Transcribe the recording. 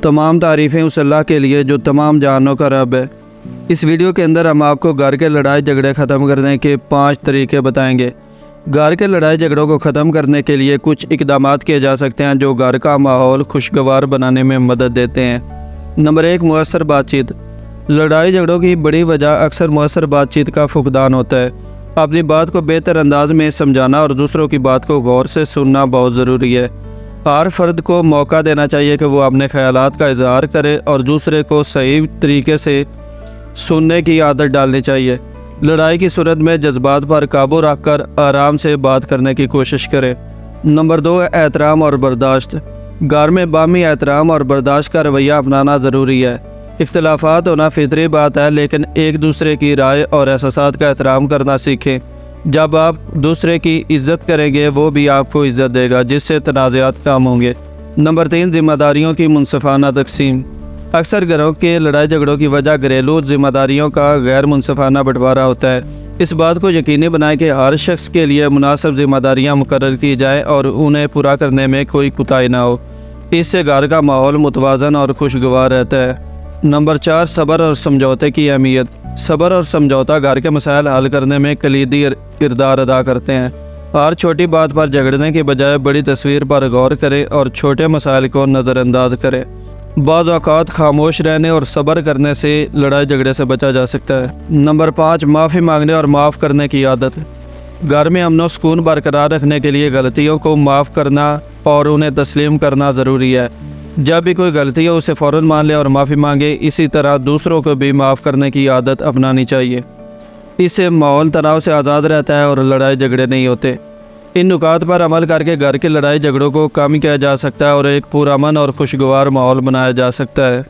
تمام تعریفیں اس اللہ کے لیے جو تمام جہانوں کا رب ہے۔ اس ویڈیو کے اندر ہم آپ کو گھر کے لڑائی جھگڑے ختم کرنے کے 5 طریقے بتائیں گے۔ گھر کے لڑائی جھگڑوں کو ختم کرنے کے لیے کچھ اقدامات کیے جا سکتے ہیں جو گھر کا ماحول خوشگوار بنانے میں مدد دیتے ہیں۔ نمبر 1، مؤثر بات چیت۔ لڑائی جھگڑوں کی بڑی وجہ اکثر مؤثر بات چیت کا فقدان ہوتا ہے۔ اپنی بات کو بہتر انداز میں سمجھانا اور دوسروں کی بات کو غور سے سننا بہت ضروری ہے۔ ہر فرد کو موقع دینا چاہیے کہ وہ اپنے خیالات کا اظہار کرے اور دوسرے کو صحیح طریقے سے سننے کی عادت ڈالنی چاہیے۔ لڑائی کی صورت میں جذبات پر قابو رکھ کر آرام سے بات کرنے کی کوشش کرے۔ نمبر 2، احترام اور برداشت۔ گھر میں باہمی احترام اور برداشت کا رویہ اپنانا ضروری ہے۔ اختلافات ہونا فطری بات ہے، لیکن ایک دوسرے کی رائے اور احساسات کا احترام کرنا سیکھیں۔ جب آپ دوسرے کی عزت کریں گے وہ بھی آپ کو عزت دے گا، جس سے تنازعات کم ہوں گے۔ نمبر 3، ذمہ داریوں کی منصفانہ تقسیم۔ اکثر گھروں کے لڑائی جھگڑوں کی وجہ گھریلو ذمہ داریوں کا غیر منصفانہ بنٹوارا ہوتا ہے۔ اس بات کو یقینی بنائیں کہ ہر شخص کے لیے مناسب ذمہ داریاں مقرر کی جائیں اور انہیں پورا کرنے میں کوئی کوتاہی نہ ہو۔ اس سے گھر کا ماحول متوازن اور خوشگوار رہتا ہے۔ نمبر 4، صبر اور سمجھوتے کی اہمیت۔ صبر اور سمجھوتہ گھر کے مسائل حل کرنے میں کلیدی کردار ادا کرتے ہیں۔ ہر چھوٹی بات پر جھگڑنے کے بجائے بڑی تصویر پر غور کریں اور چھوٹے مسائل کو نظر انداز کریں۔ بعض اوقات خاموش رہنے اور صبر کرنے سے لڑائی جھگڑے سے بچا جا سکتا ہے۔ نمبر 5، معافی مانگنے اور معاف کرنے کی عادت۔ گھر میں امن و سکون برقرار رکھنے کے لیے غلطیوں کو معاف کرنا اور انہیں تسلیم کرنا ضروری ہے۔ جب بھی کوئی غلطی ہو اسے فوراً مان لے اور معافی مانگے۔ اسی طرح دوسروں کو بھی معاف کرنے کی عادت اپنانی چاہیے۔ اس سے ماحول تناؤ سے آزاد رہتا ہے اور لڑائی جھگڑے نہیں ہوتے۔ ان نکات پر عمل کر کے گھر کے لڑائی جھگڑوں کو کم کیا جا سکتا ہے اور ایک پرامن اور خوشگوار ماحول بنایا جا سکتا ہے۔